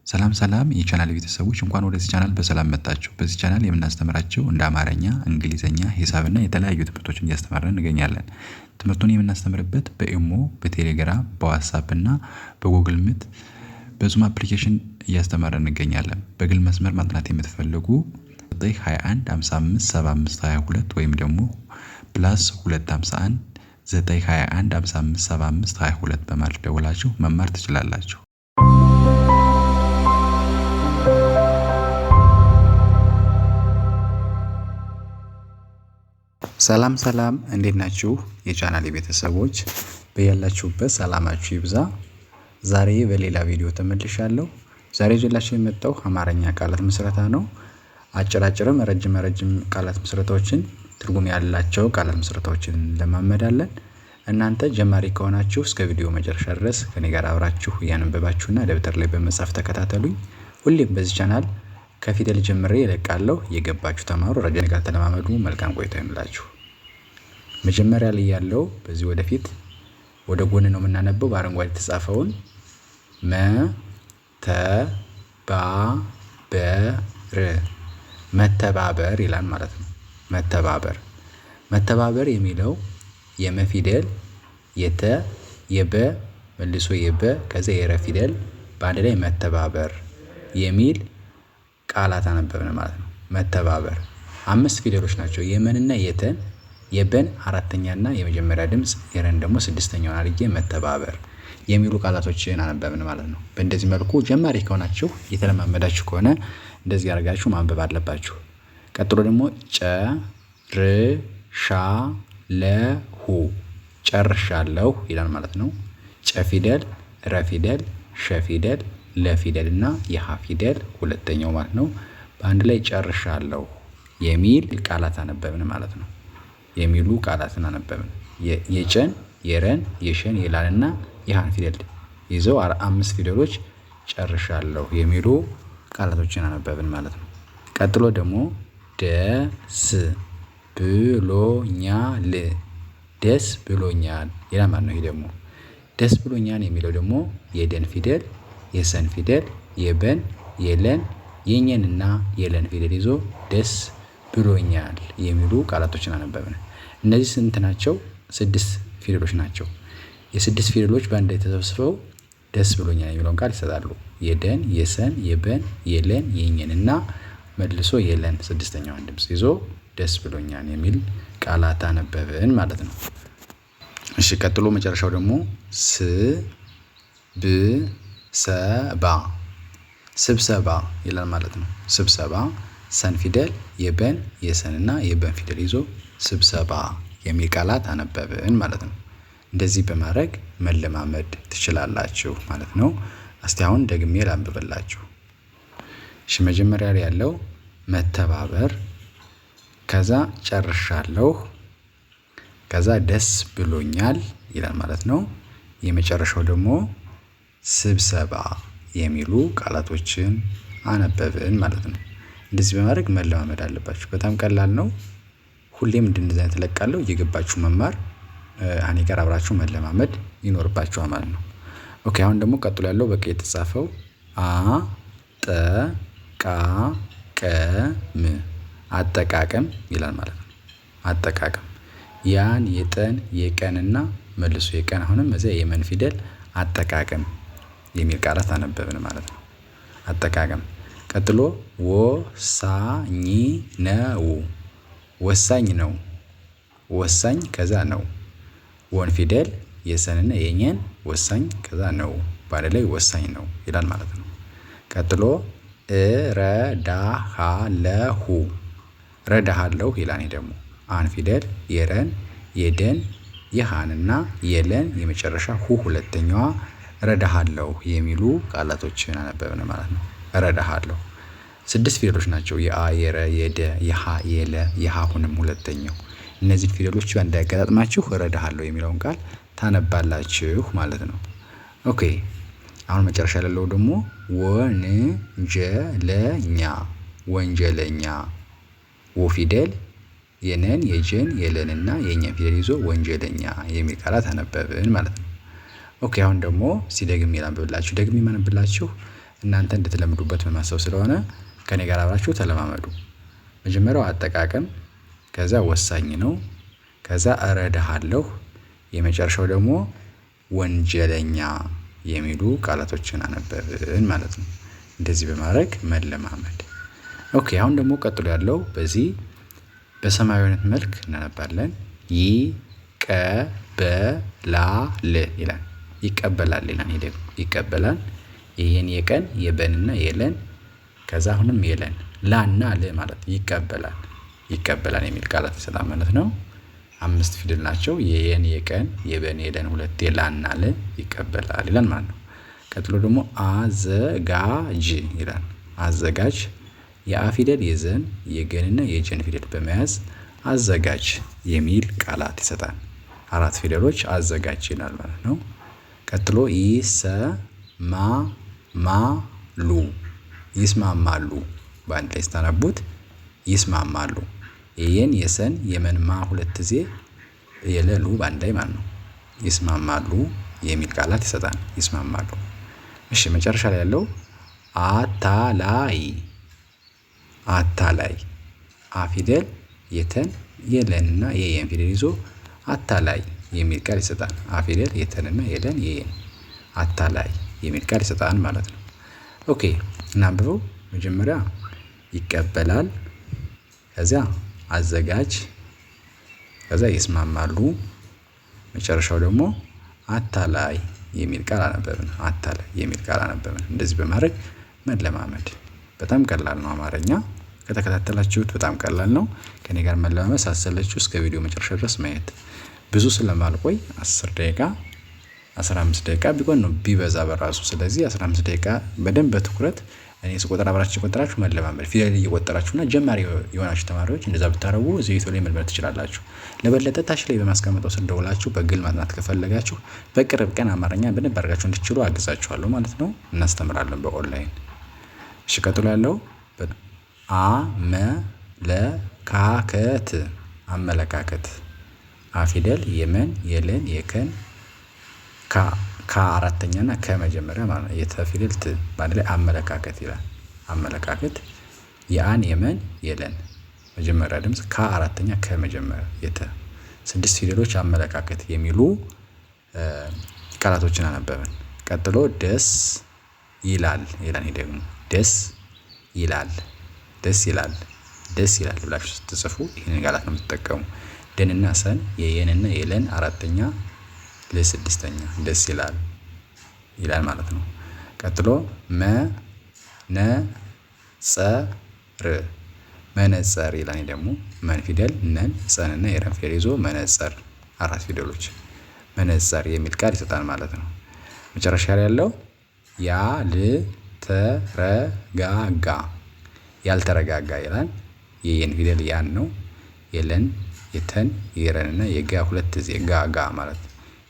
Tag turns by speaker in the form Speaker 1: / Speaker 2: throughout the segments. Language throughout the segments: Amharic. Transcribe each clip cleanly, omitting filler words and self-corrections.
Speaker 1: ሰላም ሰላም የቻናል ቤተሰቦች እንኳን ወደዚህ ቻናል በሰላም መጣችሁ። በዚህ ቻናል የምናስተምራቸው እንደ አማርኛ፣ እንግሊዘኛ፣ ሂሳብና የተለያዩ ትምህርቶችን እያስተማርን እንገኛለን። ትምህርቱን የምናስተምርበት በኢሞ፣ በቴሌግራም፣ በዋትስአፕ እና በጉግል ሚት በዙም አፕሊኬሽን እያስተማርን እንገኛለን። በግል መስመር ማጥናት የምትፈልጉ 921 55 75 22 ወይም ደግሞ +251 921 55 75 22 በማለት ደውላችሁ መማር ትችላላችሁ። ሰላም ሰላም እንዴት ናችሁ? የቻናሌ ቤተሰቦች በያላችሁበት ሰላማችሁ ይብዛ። ዛሬ በሌላ ቪዲዮ ተመልሻለሁ። ዛሬ ይዤላችሁ የመጣው አማርኛ ቃላት ምስረታ ነው። አጭራጭርም ረጅም ቃላት ምስረታዎችን ትርጉም ያላቸው ቃላት ምስረታዎችን እንለማመዳለን። እናንተ ጀማሪ ከሆናችሁ እስከ ቪዲዮ መጨረሻ ድረስ ከኔ ጋር አብራችሁ እያነበባችሁና ደብተር ላይ በመጻፍ ተከታተሉኝ። ሁሌም በዚህ ቻናል ከፊደል ጀምሬ እለቃለሁ። የገባችሁ ተማሩ፣ ረጅም ጋር ተለማመዱ። መልካም ቆይታ ይሁንላችሁ። መጀመሪያ ላይ ያለው በዚህ ወደፊት ወደ ጎን ነው የምናነበው። በአረንጓዴ የተጻፈውን መተባበር ይላል ማለት ነው። መተባበር የሚለው የመ ፊደል የተ የበ መልሶ የበ ከዛ የረ ፊደል በአንድ ላይ መተባበር የሚል ቃላት አነበብን ማለት ነው። መተባበር 5 ፊደሎች ናቸው። የመንና የተን የበን አራተኛና የመጀመሪያ ድምጽ የረን ደግሞ ስድስተኛውን አድርጌ መተባበር የሚሉ ቃላቶችን አነበብን ማለት ነው። በእንደዚህ መልኩ ጀማሪ ከሆናችሁ እየተለማመዳችሁ ከሆነ እንደዚህ አድርጋችሁ ማንበብ አለባችሁ። ቀጥሎ ደግሞ ጨርሻለሁ ይላል ማለት ነው። ጨ ፊደል፣ ረ ፊደል፣ ሸ ፊደል፣ ለ ፊደል እና የሃ ፊደል ሁለተኛው ማለት ነው። በአንድ ላይ ጨርሻለሁ የሚል ቃላት አነበብን ማለት ነው። የሚሉ ቃላትን አነበብን። የጨን፣ የረን፣ የሸን፣ የላንና የሃን ፊደል ይዘው 5 ፊደሎች ጨርሻለሁ የሚሉ ቃላቶችን አነበብን ማለት ነው። ቀጥሎ ደግሞ ደስ ብሎኛል ይላል ማለት ነው። ይሄ ደግሞ ደስ ብሎኛል የሚለው ደግሞ የደን ፊደል፣ የሰን ፊደል፣ የበን፣ የለን፣ የኘንና የለን ፊደል ይዞ ደስ ብሎኛል የሚሉ ቃላቶችን አነበብን። እነዚህ ስንት ናቸው? 6 ፊደሎች ናቸው። የ6 ፊደሎች በአንድ ላይ ተሰብስበው ደስ ብሎኛል የሚለውን ቃል ይሰጣሉ። የደን፣ የሰን፣ የበን፣ የለን፣ የኘንና መልሶ የለን ስድስተኛውን ድምጽ ይዞ ደስ ብሎኛል የሚል ቃላት አነበብን ማለት ነው። እሺ ቀጥሎ መጨረሻው ደግሞ ስብሰባ ይላል ማለት ነው። ስብሰባ ሰን ፊደል የበን የሰንና የበን ፊደል ይዞ ስብሰባ የሚል ቃላት አነበብን ማለት ነው። እንደዚህ በማድረግ መለማመድ ትችላላችሁ ማለት ነው። እስቲ አሁን ደግሜ ላንብብላችሁ። እሺ መጀመሪያ ላይ ያለው መተባበር፣ ከዛ ጨርሻለሁ፣ ከዛ ደስ ብሎኛል ይላል ማለት ነው። የመጨረሻው ደግሞ ስብሰባ የሚሉ ቃላቶችን አነበብን ማለት ነው። እንደዚህ በማድረግ መለማመድ አለባችሁ። በጣም ቀላል ነው። ሁሌም እንደዚህ አይነት እለቃለሁ እየገባችሁ መማር እኔ ጋር አብራችሁ መለማመድ ይኖርባችኋል ማለት ነው። ኦኬ አሁን ደግሞ ቀጥሎ ያለው በቀይ የተጻፈው አጠቃቀም ይላል ማለት ነው። አጠቃቀም ያን የጠን የቀንና መልሶ የቀን አሁንም እዚያ የመን ፊደል አጠቃቀም የሚል ቃላት አነበብን ማለት ነው። አጠቃቀም ቀጥሎ ወሳኝ ነው። ወሳኝ ከዛ ነው። ወን ፊደል የሰንና የኘን ወሳኝ ከዛ ነው ባለ ላይ ወሳኝ ነው ይላል ማለት ነው። ቀጥሎ ረዳሃለሁ ይላል። ደግሞ አን ፊደል የረን የደን የሃንና የለን የመጨረሻ ሁለተኛዋ ረዳሃለሁ የሚሉ ቃላቶችን አነበብን ማለት ነው። ረዳሃለሁ 6 ፊደሎች ናቸው። የአ የረ የደ የሃ የለ የሃሁንም ሁለተኛው እነዚህ ፊደሎች እንዳያገጣጥማችሁ ረዳሃለሁ የሚለውን ቃል ታነባላችሁ ማለት ነው። ኦኬ አሁን መጨረሻ ያለው ደግሞ ወንጀለኛ ወ ፊደል የነን የጀን የለንና የኘን ፊደል ይዞ ወንጀለኛ የሚል ቃላት አነበብን ማለት ነው። ኦኬ አሁን ደግሞ ሲደግም ላንብብላችሁ። ደግሜ የማነብላችሁ እናንተ እንድትለምዱበት በማሰብ ስለሆነ ከኔ ጋር አብራችሁ ተለማመዱ። መጀመሪያው አጠቃቀም፣ ከዛ ወሳኝ ነው፣ ከዛ እረዳሃለሁ፣ የመጨረሻው ደግሞ ወንጀለኛ የሚሉ ቃላቶችን አነበብን ማለት ነው። እንደዚህ በማድረግ መለማመድ። ኦኬ አሁን ደግሞ ቀጥሎ ያለው በዚህ በሰማያዊነት መልክ እናነባለን። ይቀበላል ይላል። ይቀበላል ይላል። ይሄ ደግሞ ይቀበላል የየን የቀን የበንና የለን ከዛ አሁንም የለን ላና ል ማለት ይቀበላል። ይቀበላል የሚል ቃላት ይሰጣል ማለት ነው። 5 ፊደል ናቸው። የየን የቀን የበን የለን ሁለት ላና ል ይቀበላል ይላል ማለት ነው። ቀጥሎ ደግሞ አዘጋጅ ይላል። አዘጋጅ የአ ፊደል የዘን የገንና የጀን ፊደል በመያዝ አዘጋጅ የሚል ቃላት ይሰጣል። 4 ፊደሎች አዘጋጅ ይላል ማለት ነው። ቀጥሎ ይሰማማሉ ይስማማሉ በአንድ ላይ ስታነቡት ይስማማሉ። የየን የሰን የመንማ ሁለት ጊዜ የለሉ በአንድ ላይ ማለት ነው። ይስማማሉ የሚል ቃላት ይሰጣል። ይስማማሉ። እሺ መጨረሻ ላይ ያለው አታላይ አታላይ አ ፊደል የተን የለንና የየን ፊደል ይዞ አታላይ የሚል ቃል ይሰጣል። አ ፊደል የተንና የለን የየን አታላይ የሚል ቃል ይሰጣል ማለት ነው። ኦኬ እናንብበው። መጀመሪያ ይቀበላል፣ ከዚያ አዘጋጅ፣ ከዛ ይስማማሉ፣ መጨረሻው ደግሞ አታላይ የሚል ቃል አነበብን። አታላይ የሚል ቃል አነበብን። እንደዚህ በማድረግ መለማመድ በጣም ቀላል ነው። አማርኛ ከተከታተላችሁት በጣም ቀላል ነው። ከኔ ጋር መለማመድ ሳትሰለቹ እስከ ቪዲዮ መጨረሻ ድረስ ማየት። ብዙ ስለማልቆይ 10 ደቂቃ 15 ደቂቃ ቢቆን ነው ቢበዛ በራሱ። ስለዚህ 15 ደቂቃ በደንብ በትኩረት እኔ ስቆጥር አብራችሁ ቆጥራችሁ መለማመድ። ፊደል እየቆጠራችሁና ጀማሪ የሆናችሁ ተማሪዎች እንደዛ ብታረጉ እዚህ ቪዲዮ ላይ መልመድ ትችላላችሁ። ለበለጠ ታች ላይ በማስቀመጠው ስልክ ደውላችሁ በግል ማጥናት ከፈለጋችሁ በቅርብ ቀን አማርኛ በደንብ አድርጋችሁ እንድትችሉ አግዛችኋለሁ ማለት ነው። እናስተምራለን በኦንላይን። እሺ ቀጥሎ ያለው አመለካከት አመለካከት አ ፊደል የመን የለን የከን ከአራተኛ እና ከመጀመሪያ ማለት ነው። የተ ፊደል ት በአንድ ላይ አመለካከት ይላል። አመለካከት የአን የመን የለን መጀመሪያ ድምፅ ከአራተኛ ከመጀመሪያ የተ 6 ፊደሎች አመለካከት የሚሉ ቃላቶችን አነበብን። ቀጥሎ ደስ ይላል ይላል። ይሄ ደግሞ ደስ ይላል ደስ ይላል ደስ ይላል ብላችሁ ስትጽፉ ይሄንን ቃላት ነው የምትጠቀሙ። ደንና ሰን የየንና የለን አራተኛ ለስድስተኛ ደስ ይላል ይላል ማለት ነው። ቀጥሎ መነጸር መነጸር ይላል። ደግሞ መን ፊደል ነን ጸንና የረን ፊደል ይዞ መነጸር 4 ፊደሎች መነጸር የሚል ቃል ይሰጣል ማለት ነው። መጨረሻ ላይ ያለው ያልተረጋጋ ያልተረጋጋ ይላል። የየን ፊደል ያን ነው። የለን የተን የረንና የጋ ሁለት ጊዜ ጋጋ ማለት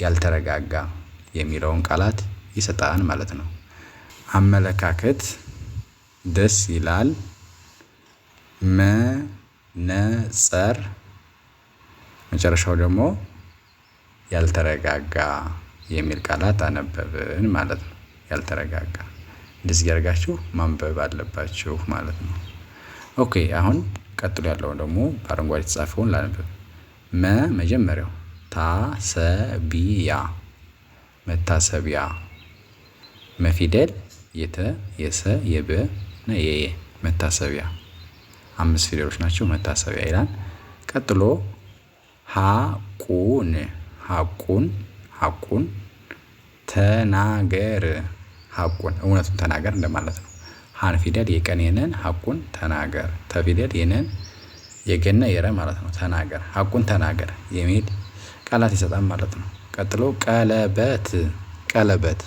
Speaker 1: ያልተረጋጋ የሚለውን ቃላት ይሰጣል ማለት ነው። አመለካከት ደስ ይላል፣ መነጸር፣ መጨረሻው ደግሞ ያልተረጋጋ የሚል ቃላት አነበብን ማለት ነው። ያልተረጋጋ እንደዚህ ያደርጋችሁ ማንበብ አለባችሁ ማለት ነው። ኦኬ አሁን ቀጥሎ ያለውን ደግሞ በአረንጓዴ የተጻፈውን ላንብብ። መጀመሪያው ታሰቢያ መታሰቢያ መፊደል የተ የሰ የበ እና የየ መታሰቢያ 5 ፊደሎች ናቸው። መታሰቢያ ይላል። ቀጥሎ ሐቁን ሐቁን ተናገር ሐቁን እውነቱን ተናገር እንደማለት ነው። ሀን ፊደል የቀን የነን ሐቁን ተናገር ተፊደል የነን የገና የረ ማለት ነው። ተናገር ሐቁን ተናገር የሚል ቃላት ይሰጣል ማለት ነው። ቀጥሎ ቀለበት ቀለበት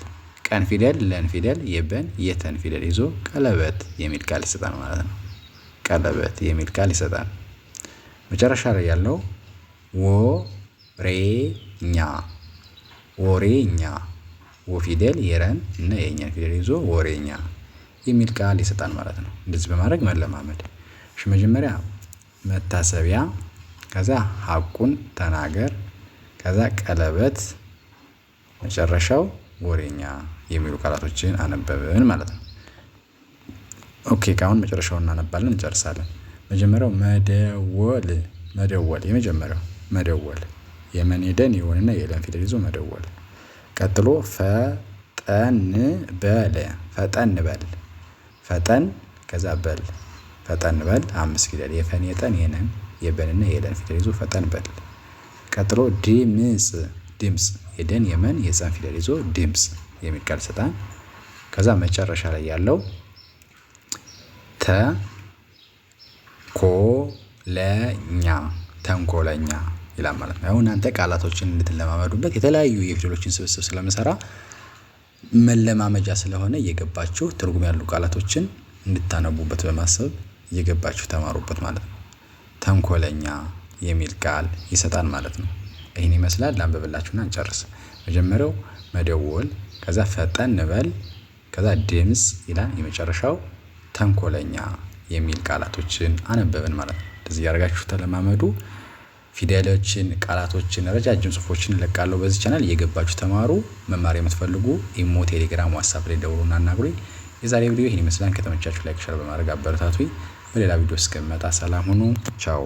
Speaker 1: ቀን ፊደል ለን ፊደል የበን የተን ፊደል ይዞ ቀለበት የሚል ቃል ይሰጣል ማለት ነው። ቀለበት የሚል ቃል ይሰጣል። መጨረሻ ላይ ያለው ወሬኛ ወሬኛ ወ ፊደል የረን እና የኛን ፊደል ይዞ ወሬኛ የሚል ቃል ይሰጣል ማለት ነው። እንደዚህ በማድረግ መለማመድ። እሺ መጀመሪያ መታሰቢያ፣ ከዛ ሐቁን ተናገር፣ ከዛ ቀለበት፣ መጨረሻው ወሬኛ የሚሉ ቃላቶችን አነበብን ማለት ነው። ኦኬ ከአሁን መጨረሻውን እናነባለን እንጨርሳለን። መጀመሪያው መደወል የመጀመሪያው መደወል የመን የደን የወንና የለን ፊደል ይዞ መደወል። ቀጥሎ ፈጠን በል ፈጠን ከዛ በል ፈጠን በል 5 ፊደል የፈን የጠን የነን የበንና የለን ፊደል ይዞ ፈጠን በል። ቀጥሎ ድምጽ የደን የመን የፀን ፊደል ይዞ ድምጽ የሚል ቃል ይሰጣል። ከዛ መጨረሻ ላይ ያለው ተንኮለኛ ይላል ማለት ነው። አሁን እናንተ ቃላቶችን እንድትለማመዱበት የተለያዩ የፊደሎችን ስብስብ ስለምሰራ መለማመጃ ስለሆነ እየገባችሁ ትርጉም ያሉ ቃላቶችን እንድታነቡበት በማሰብ እየገባችሁ ተማሩበት ማለት ነው። ተንኮለኛ የሚል ቃል ይሰጣል ማለት ነው። ይህን ይመስላል። ላንብብላችሁና እንጨርስ። መጀመሪያው መደወል ከዛ ፈጠን በል ከዛ ድምጽ ይላል የመጨረሻው ተንኮለኛ የሚል ቃላቶችን አነበብን ማለት ነው። እንደዚህ ያደርጋችሁ ተለማመዱ። ፊደሎችን ቃላቶችን ረጃጅም ጽሁፎችን እለቃለሁ በዚህ ቻናል እየገባችሁ ተማሩ። መማር የምትፈልጉ ኢሞ ቴሌግራም ዋትስአፕ ላይ ደውሉና አናግሩኝ። የዛሬ ቪዲዮ ይህን ይመስላል። ከተመቻችሁ ላይክ ሸር በማድረግ አበረታቱኝ። በሌላ ቪዲዮ እስከምመጣ ሰላም ሁኑ። ቻው